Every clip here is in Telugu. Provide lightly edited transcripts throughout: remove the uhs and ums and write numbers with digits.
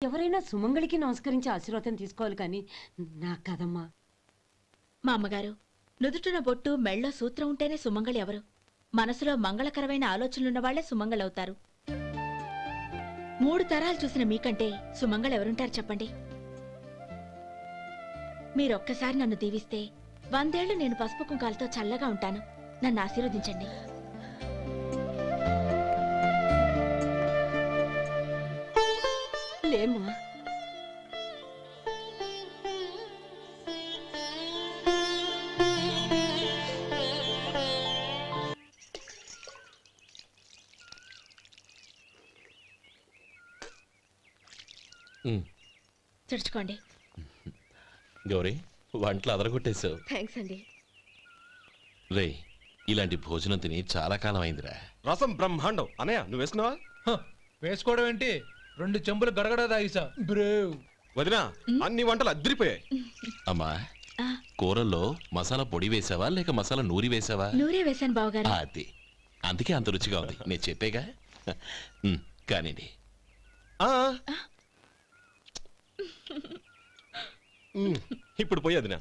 ఎవరైనా సుమంగళికి నమస్కరించి ఆశీర్వాదం తీసుకోవాలి కానీ నాకు కదమ్మా. మా అమ్మగారు, నుదుటిన బొట్టు మెళ్ళో సూత్రం ఉంటేనే సుమంగళి ఎవరు? మనసులో మంగళకరమైన ఆలోచనలున్న వాళ్లే సుమంగళవుతారు. 3 తరాలు చూసిన మీకంటే సుమంగళ ఎవరుంటారు చెప్పండి? మీరొక్కసారి నన్ను దీవిస్తే 100 ఏళ్లు నేను పసుపు కుంకాలతో చల్లగా ఉంటాను. నన్ను ఆశీర్వదించండి. లేమ్మా, తుడుచుకోండి. గౌరీ, వంటలు అదరగొట్టేశావు. థ్యాంక్స్ అండి. రే, ఇలాంటి భోజనం తిని చాలా కాలం అయిందిరా. రసం బ్రహ్మాండం. అనయ్య నువ్వు వేసుకున్నావా? వేసుకోవడం ఏంటి, 2 చెంబులు గడగడ తాగిసా. బ్రేవ్ వదినా, అన్ని వంటలు అద్దరిపోయాయి. అమ్మా, కూరల్లో మసాలా పొడి వేసావా లేక మసాలా నూరి వేసావా? నూరే వేశాను బావగారు. అది అందుకే అంత రుచిగా ఉంది. నేను చెప్పేగా. కానివ్వండి. ఇప్పుడు పోయి వదినా.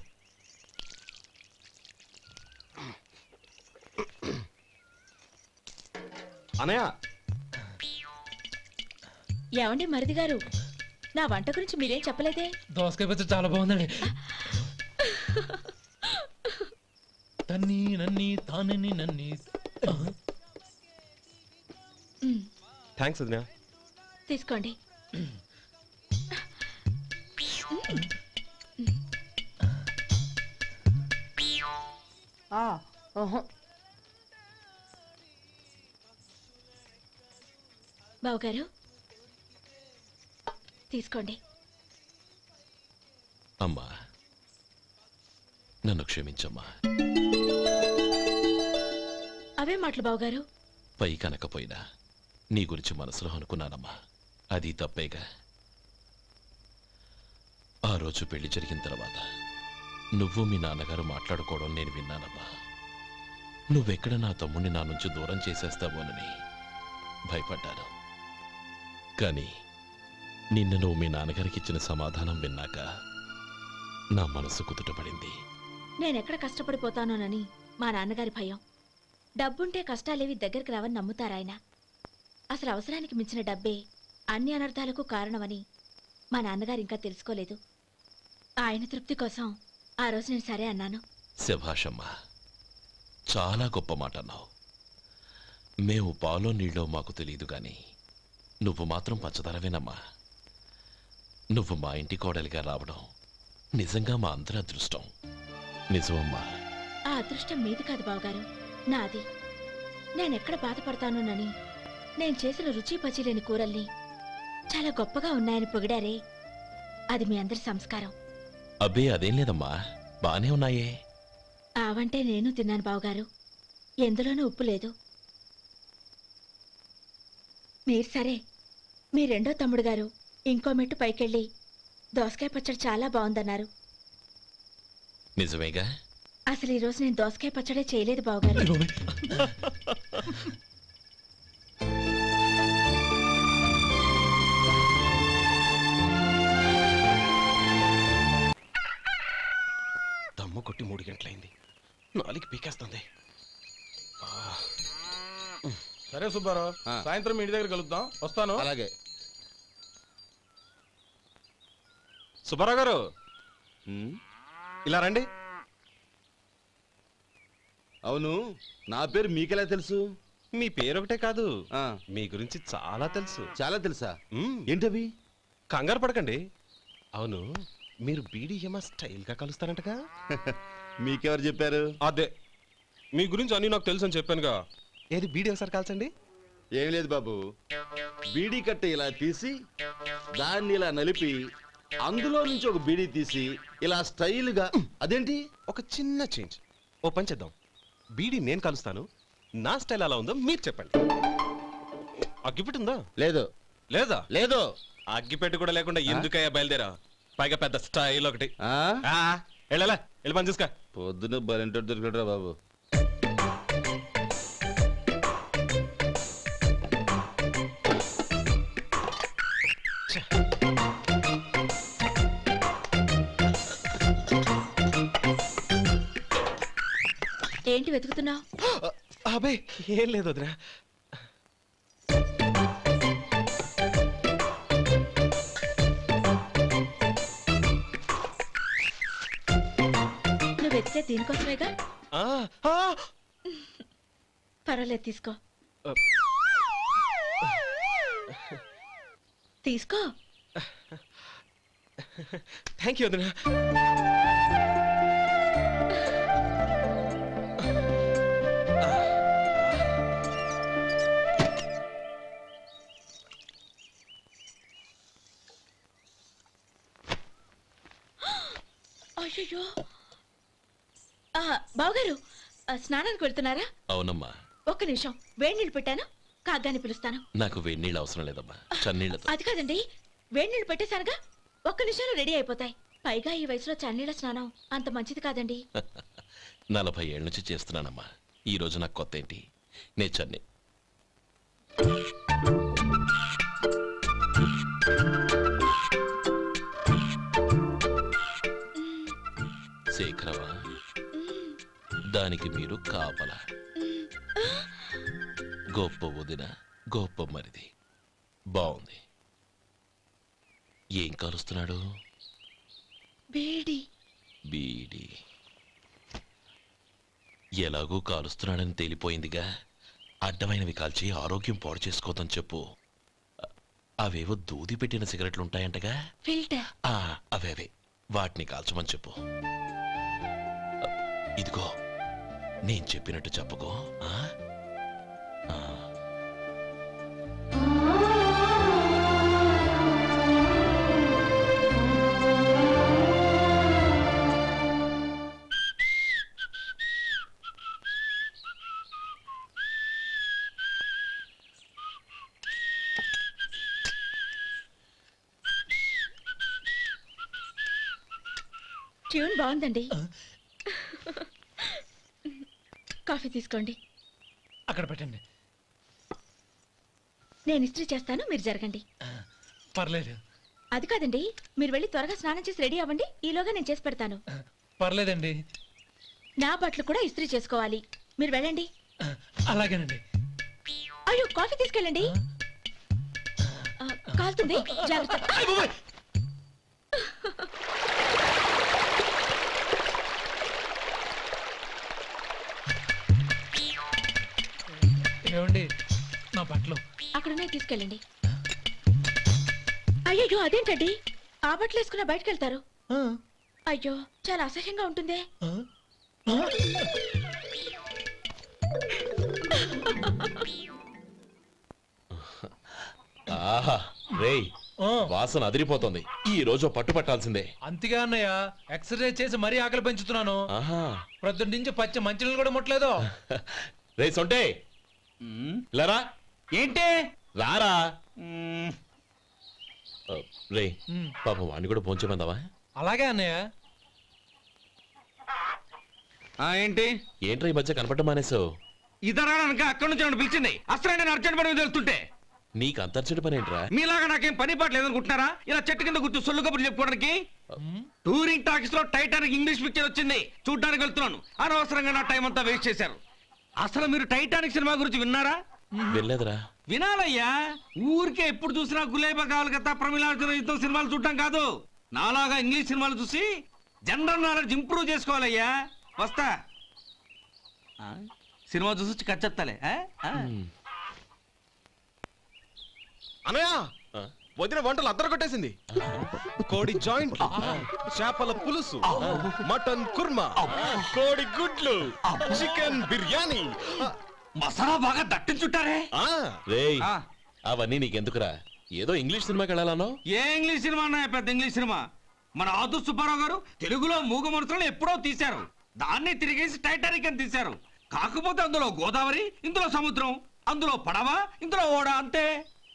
అనయ్య, ఏమండి మరిది గారు, నా వంట గురించి మీరేం చెప్పలేదే? దోసకాయ పచ్చడి చాలా బాగుందండి. తన్ని నన్ని తానని నన్ని. థ్యాంక్స్ వదినా. తీసుకోండి. బావగారు తీసుకోండి. అమ్మా, నన్ను క్షమించమ్మా. అవే మాటలు బావగారు. పై కనకపోయినా నీ గురించి మనసులో అనుకున్నానమ్మా. అది తప్పేగా. ఆ రోజు పెళ్లి జరిగిన తర్వాత నువ్వు మీ నాన్నగారు మాట్లాడుకోవడం నేను విన్నానమ్మా. నువ్వెక్కడ నా తమ్ముడిని నా నుంచి దూరం చేసేస్తావోనని భయపడ్డాను. కానీ నిన్న నువ్వు మీ నాన్నగారికి ఇచ్చిన సమాధానం విన్నాక నా మనసు కుదుటపడింది. నేనెక్కడ కష్టపడిపోతానోనని మా నాన్నగారి భయం. డబ్బుంటే కష్టాలేవి దగ్గరికి రావని నమ్ముతారాయన. అసలు అవసరానికి మించిన డబ్బే అన్ని అనర్థాలకు కారణమని మా నాన్నగారు ఇంకా తెలుసుకోలేదు. ఆయన తృప్తి కోసం ఆ రోజు నేను సరే అన్నాను. శభాషమ్మా, చాలా గొప్ప మాట అన్నావు. మేము పాలో నీళ్ళో మాకు తెలియదు గాని నువ్వు మాత్రం పచ్చదనవేనమ్మా. నువ్వు మా ఇంటి కోడలిగా రావడం నిజంగా మా అందరి అదృష్టం. నిజమమ్మా. ఆ అదృష్టం మీది కాదు బావగారు, నాది. నేనెక్కడ బాధపడతానోనని నేను చేసిన రుచి పచిలేని కూరల్ని చాలా గొప్పగా ఉన్నాయని పొగిడారే, అది మీ అందరి సంస్కారం. అబ్బే అదేం లేదమ్మా, బానే ఉన్నాయే. ఆవంటే నేను తిన్నాను బావగారు, ఎందులోనూ ఉప్పు లేదు. మీరు సరే, మీ రెండో తమ్ముడు గారు ఇంకో మెట్టు పైకెళ్ళి దోసకాయ పచ్చడి చాలా బాగుందన్నారు. నిజమేగా? అసలు ఈరోజు నేను దోసకాయ పచ్చడే చేయలేదు బావగారు. దమ్ము కొట్టి 3 గంటలైంది. 4కి పీకేస్తుంది. సరే సుబ్బారావు, సాయంత్రం ఇంటి దగ్గర కలుద్దాం. వస్తాను. అలాగే. సుబ్బారావు గారు, ఇలా రండి. అవును, నా పేరు మీకెలా తెలుసు? మీ పేరు ఒకటే కాదు, మీ గురించి చాలా తెలుసు. చాలా తెలుసా? ఏంటవి? కంగారు పడకండి. అవును, మీరు బీడీఎం స్టైల్గా కలుస్తారంటగా? మీకెవరు చెప్పారు? అదే, మీ గురించి అన్ని నాకు తెలుసు అని చెప్పానుగా. ఏది బీడీ ఒకసారి కాల్చండి. ఏం లేదు బాబు, బీడీ కట్ట ఇలా తీసి దాన్ని ఇలా నలిపి అందులో నుంచి ఒక బీడీ తీసి ఇలా స్టైల్గా. అదేంటి? ఒక చిన్న చేంజ్. ఓ పని చేద్దాం, బీడీ నేను కలుస్తాను, నా స్టైల్ అలా ఉందో మీరు చెప్పండి. అగ్గిపెట్టి ఉందా? లేదు. లేదా? లేదు. అగ్గిపెట్టి కూడా లేకుండా ఎందుకయ్యా బయలుదేరా? పైగా పెద్ద స్టైల్ ఒకటి. వెళ్ళాలా, వెళ్ళి పని చూసుకో. పొద్దున బలింటోడు దొరికడరా బాబు. ఏంటి వెతుకుతున్నావు? అబే ఏం లేదు వదినా. నువ్వు వెతికే దీనికోసమేగా. ఆ, ఆ, పర్వాలేదు, తీసుకో. తీసుకో. థ్యాంక్ యూ వదినా. అయ్యో, బావగారు స్నానానికి వెళ్తున్నారా? అవునమ్మా. ఒక్క నిమిషం, వేడి నీళ్ళు పెట్టాను, కాగ్గాని పిలుస్తాను. నాకు వేడి నీళ్ళు అవసరం లేదమ్మా, చన్నీళ్ళతో. అది కాదండి, వేడి నీళ్ళు పెట్టేశానుగా, ఒక్క నిమిషంలో రెడీ అయిపోతాయి. పైగా ఈ వయసులో చన్నీళ్ళ స్నానం అంత మంచిది కాదండి. 40 ఏళ్ళ నుంచి చేస్తున్నానమ్మా. ఈ రోజు నాకు కొత్త ఏంటి? నే చన్నీ. శేఖరవా, దానికి మీరు కాపల. గొప్ప వదిన, గొప్ప మరిది. బాగుంది. ఏం కాలుస్తున్నాడు? బీడి. బీడి. ఎలాగూ కాలుస్తున్నాడని తేలిపోయిందిగా. అడ్డమైనవి కాల్చి ఆరోగ్యం పాడు చేసుకోదని చెప్పు. అవేవో దూది పెట్టిన సిగరెట్లుంటాయంటగా. ఫిల్టర్. అవే వాటిని కాల్చమని చెప్పు. ఇదిగో, నేను చెప్పినట్టు చెప్పుకో. ట్యూన్ బాగుందండి. కాఫీ తీసుకోండి. అక్కడ పెట్టండి. నేను ఇస్త్రీ చేస్తాను, మీరు జరగండి. పర్లేదు. అది కాదండి, మీరు వెళ్ళి త్వరగా స్నానం చేసి రెడీ అవ్వండి, ఈలోగా నేను చేసి పెడతాను. పర్లేదండి. నా బట్టలు కూడా ఇస్త్రీ చేసుకోవాలి, మీరు వెళ్ళండి. అలాగేనండి. అయ్యో, కాఫీ తీసుకెళ్ళండి. కాలుతుంది, జాగ్రత్త. ఏమండి, నా బట్టలు అక్కడనే తీసుకెళ్ళండి. అయ్యో, అదేంటండి, ఆ బట్టలు వేసుకున్న బయటకు వెళ్తారు? అయ్యో, చాలా అసహ్యంగా ఉంటుందే. ఆహా, రేయ్, వాసన అదిరిపోతుంది. ఈ రోజు పట్టుపట్టాల్సిందే. అంతగా అన్నయ్య, ఎక్సర్సైజ్ చేసి మరీ ఆకలి పెంచుతున్నాను. ప్రొద్దున నుంచి పచ్చ మంచినీళ్ళు కూడా ముట్టలేదు. రే సొంటే, లరా. ఏంటి? రారా. రే, పాపం వాడిని కూడా పోంచమందావా? అలాగే అన్నయ్య. ఏంటి? ఏంట్రా ఈ మధ్య కనపడడం మానేసావు? ఇదరా అక్కడి నుంచి నన్ను పిలిచింది. అసలు నేను అర్జెంట్ పని వెళ్తుంటే నీకు అంతర్చడి పని ఏంట్రా? మీలాగా నాకేం పని పాట లేదనుకుంటున్నారా? ఇలా చెట్టు కింద కూర్చో సొల్లు కబుర్లు చెప్పుకోవడానికి. టూరింగ్ టాకీస్ లో టైటానిక్ ఇంగ్లీష్ పిక్చర్ వచ్చింది, చూడ్డానికి వెళ్తున్నాను. అనవసరంగా నా టైం అంతా వేస్ట్ చేశారు. అసలు మీరు టైటానిక్ సినిమా గురించి విన్నారా? వెళ్ళలేదురా. వినాలయ్యా. ఊరికే ఎప్పుడు చూసినా గులేబా కావాలి కదా, ప్రమిళార్జున యుద్ధం సినిమాలు చూడటం కాదు. నాలాగా ఇంగ్లీష్ సినిమాలు చూసి జనరల్ నాలెడ్జ్ ఇంప్రూవ్ చేసుకోవాలయ్యా. వస్తా. సినిమా చూసి కచ్చెత్తాలే. అనయ్య, వదిన వంటలు అద్దరు కొట్టేసింది. కోడి జాయింట్, చేపల పులుసు, మటన్ కుర్మా, కోడి గుడ్లు, చికెన్ బిర్యానీ, మసాలా బాగా దట్టించుంటారే. రేయ్, అవన్నీ నీకెందుకురా? ఏదో ఇంగ్లీష్ సినిమాకి వెళ్ళాలనో? ఏ ఇంగ్లీష్ సినిమా అన్నాయా? పెద్ద ఇంగ్లీష్ సినిమా. మన ఆదు సుబ్బారావు గారు తెలుగులో మూగమరుతులను ఎప్పుడో తీశారు. దాన్ని తిరిగేసి టైటానిక్ అని తీశారు. కాకపోతే అందులో గోదావరి, ఇందులో సముద్రం, అందులో పడవ, ఇందులో ఓడ, అంతే.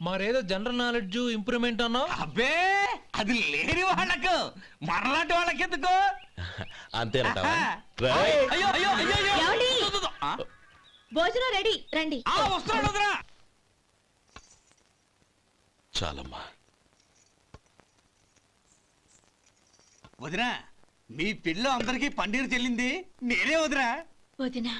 మరేదో జనరల్ నాలెడ్జ్ ఇంప్రూవ్మెంట్ అన్నా? అబ్బే, అది లేని వాళ్ళకు, మరలాంటి వాళ్ళకి ఎందుకు? అంతేనంటావా? అయ్యో అయ్యో అయ్యో అయ్యో. ఏమండి? భోజనం రెడీ, రండి. వస్తున్నాడు వదరా. చాలమ్మా. వదినా, మీ పిల్ల అందరికి పన్నీరు చెల్లింది నేనే వదినా. వదినా,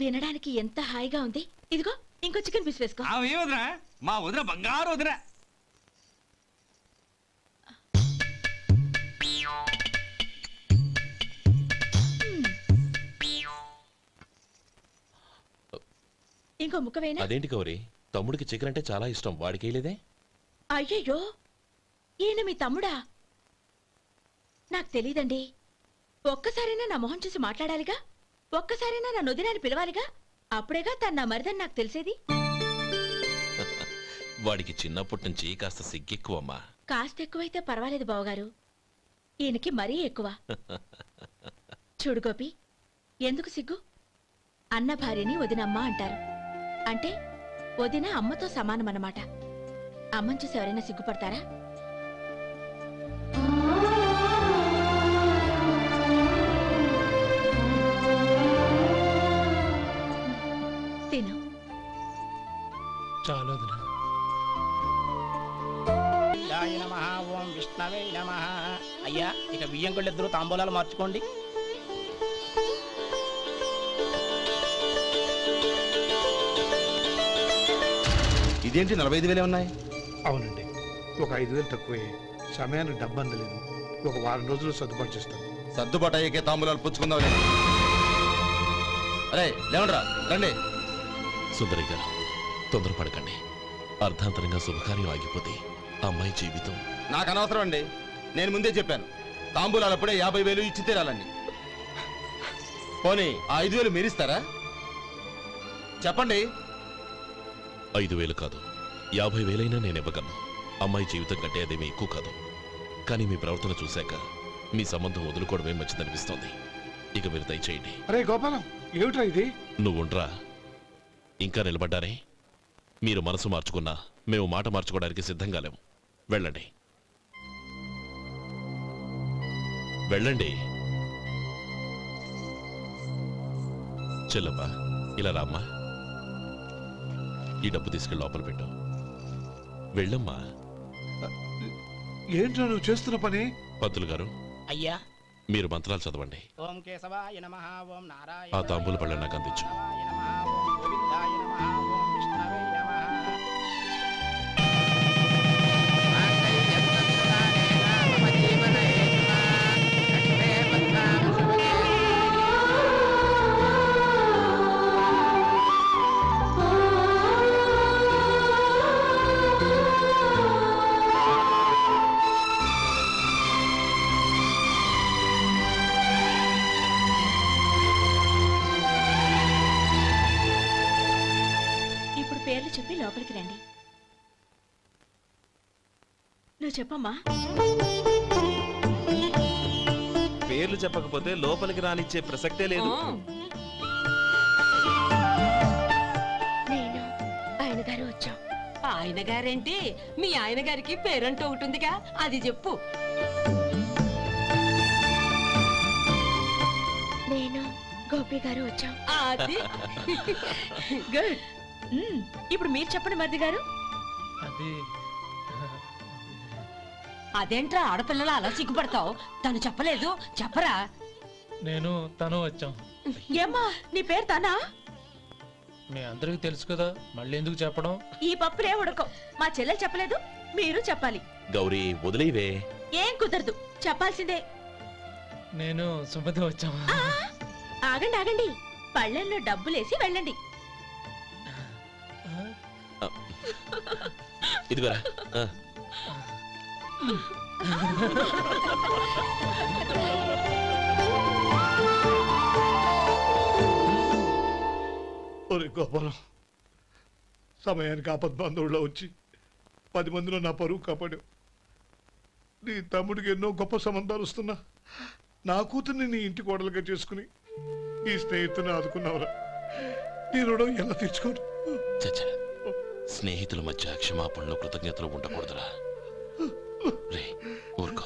వినడానికి ఎంత హాయిగా ఉంది. ఇదిగో ఇంకో చికెన్ పీస్ వేసుకో. ఏ వదినా, మా వదిన బంగారు వదిన. ఇంకో ముక్క వేయనా? అదేంటి గౌరీ, తమ్ముడికి చికెన్ అంటే చాలా ఇష్టం, వాడికి వేయలేదే? అయ్యయ్యో, ఈయన మీ తమ్ముడా? నాకు తెలీదండి. ఒక్కసారైనా నా మొహం చూసి మాట్లాడాలిగా, ఒక్కసారైనా నా నొదినాన్ని పిలవాలిగా, అప్పుడేగా తను నా మరిదని నాకు తెలిసేది. వాడికి చిన్నప్పటి నుంచి కాస్త సిగ్గెక్కువమ్మా. కాస్త ఎక్కువైతే పర్వాలేదు బావగారు, ఈయనకి మరీ ఎక్కువ. చూడు గోపి, ఎందుకు సిగ్గు? అన్న భార్యని వదినమ్మ అంటారు. అంటే వదిన అమ్మతో సమానమన్నమాట. అమ్మని చూసి ఎవరైనా సిగ్గుపడతారా? తిను. చాలు వదినా. ఓం విష్ణవే నమః. అయ్యా, ఇక బియ్యం కొళ్ళిద్దరూ తాంబూలాలు మార్చుకోండి. ఇదేంటి 45,000 ఉన్నాయి? అవునండి, ఒక 5,000 తక్కువే. సమయానికి డబ్బు అందలేదు. ఒక వారం రోజులు సర్దుబాటు చేస్తాను. సర్దుబాటు అయ్యే తాంబూలాలు పుచ్చుకుందాం. అరే లేవండ్రా, రండి. సుందరి గారు, తొందరపడకండి. అర్ధాంతరంగా శుభకార్యం ఆగిపోతే అమ్మాయి జీవితం. నాకు అనవసరం అండి, నేను ముందే చెప్పాను. తాంబూలాలు అప్పుడే 50,000 ఇచ్చి తీరాలండి. పోనీ ఆ 5,000 మీరిస్తారా? చెప్పండి. 5,000 కాదు, 50,000 నేను ఇవ్వగలను. అమ్మాయి జీవితం కంటే అదేమీ ఎక్కువ కాదు. కానీ మీ ప్రవర్తన చూశాక మీ సంబంధం వదులుకోవడమే మంచిదనిపిస్తోంది. ఇక మీరు దయచేయండి. అరే గోపాలం, ఏమిట్రా ఇది? నువ్వుండ్రా, ఇంకా నిలబడ్డారే. మీరు మనసు మార్చుకున్నా మేము మాట మార్చుకోవడానికి సిద్ధంగా లేము. వెళ్ళండి, వెళ్ళండి. చెల్లమ్మా, ఇలా రామ్మా. ఈ డబ్బు తీసుకెళ్ళి లోపల పెట్టు. వెళ్ళమ్మా. ఏంట్రా నువ్వు చేస్తున్న పని? పంతులు గారు, అయ్యా, మీరు మంత్రాలు చదవండి. ఓం కేశవాయ నమః. ఓం నారాయణ. ఆ తాంబూల పళ్ళ నాకు అందించు. ఓం గోవిందాయ నమః. ఓం విష్ణవే నమః. ఇప్పుడు పేర్లు చెప్పి లోపలికి రండి. నువ్వు చెప్పమ్మా. పేర్లు చెప్పకపోతే లోపలికి రానిచ్చే ప్రసక్తే లేదు. నేను ఆయన గారు వచ్చాం. ఆయన గారేంటి, మీ ఆయన గారికి పేరంటూ ఒకటి ఉందిగా, అది చెప్పు. నేను గోపి గారు వచ్చాం. అది గుడ్. ఇప్పుడు మీరు చెప్పండి మరిది గారు. అది అదేంట్రా ఆడపిల్లలు అలా సిగ్గుపడతావు? తను చెప్పలేదు, చెప్పరా. నేను తను వచ్చాం. ఏమ్మా, నీ పేరు తనా? మీ అందరికీ తెలుసు కదా, మళ్ళీ ఎందుకు చెప్పడం? ఈ పప్పులే ఉడకం. మా చెల్లెలు చెప్పలేదు, మీరు చెప్పాలి. గౌరీ, వదిలేవే. ఏం కుదరదు, చెప్పాల్సిందే. నేను సుమతి వచ్చాం. ఆగండి ఆగండి, పళ్ళెంలో డబ్బులేసి వెళ్ళండి. ఇదిగోరా. ఒరే గోపాలం, సమయానికి ఆపద్బంధువుల్లో వచ్చి 10 మందిలో నా పరువు కాపాడావు. నీ తమ్ముడికి ఎన్నో గొప్ప సంబంధాలు వస్తున్నా నా కూతుర్ని నీ ఇంటి కోడలుగా చేసుకుని ఈ స్నేహితుని ఆదుకున్నావురా. నీ రుణం ఎలా తీర్చుకోరు? చచ్చా, స్నేహితుల మధ్య క్షమాపణలు కృతజ్ఞతలు ఉండకూడదురా. రే ఊరుకో.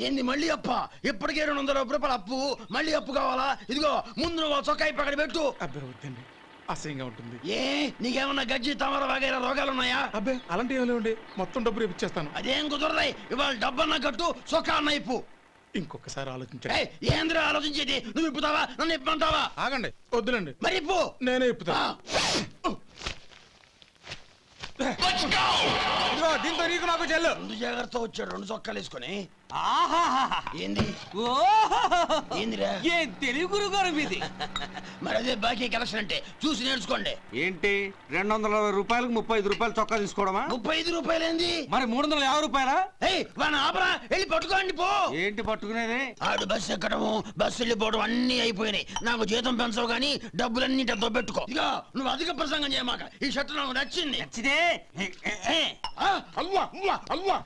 ఏంది మళ్ళీ అప్ప? ఇప్పటికే 200 రూపాయలు అప్పు, మళ్ళీ అప్పు కావాలా? ఇదిగో ముందు నువ్వు చొక్కాయి పక్కన పెట్టు. అబ్బే వద్దండి, అసహ్యంగా ఉంటుంది. ఏ నీకేమన్నా గజ్జి తమర వగైరా రోగాలున్నాయా? అబ్బే అలాంటి ఏమీ లేవండి, మొత్తం డబ్బు రేపు ఇచ్చేస్తాను. అదేం కుదరదాయి. ఇవాళ డబ్బన్నా కట్టు, చొక్కా అన్న ఇప్పు. ఇంకొకసారి ఆలోచించండి. ఏయ్, ఏంద్రా ఆలోచించేది? నువ్వు ఇప్పుతావా నన్ను ఇప్పమంటావా? ఆగండి, వద్దులండి, మరి ఇప్పు. నేనే ఇప్పుతా. దీంతో నీకు నాకు చెల్లు. ముందు జాగ్రత్త వచ్చాడు 2 చొక్కాలు వేసుకొని. ఏంది ఏందిరా? ఏ తెలుగు గురుగారు మీది? మరి అదే బాకీ కలెక్షన్ అంటే చూసి నేర్చుకోండి. ఏంటి 220 రూపాయలకు 35 రూపాయలు చొక్కా తీసుకోవడమా? 35 రూపాయలు ఏంది? మరి 350 రూపాయలా? వాడిని ఆపరా, వెళ్ళి పట్టుకోండి పో. ఏంటి పట్టుకునేది? ఆడు బస్సు ఎక్కడము బస్సు వెళ్ళిపోవడం అన్ని అయిపోయినాయి. నాకు జీతం పెంచవు గానీ డబ్బులన్నీ దొబ్బెట్టుకో. ఇక నువ్వు అధిక ప్రసంగం చేయమాక. ఈ షర్ట్ నాకు నచ్చింది. నచ్చితే అల్వా అల్వా అల్వా.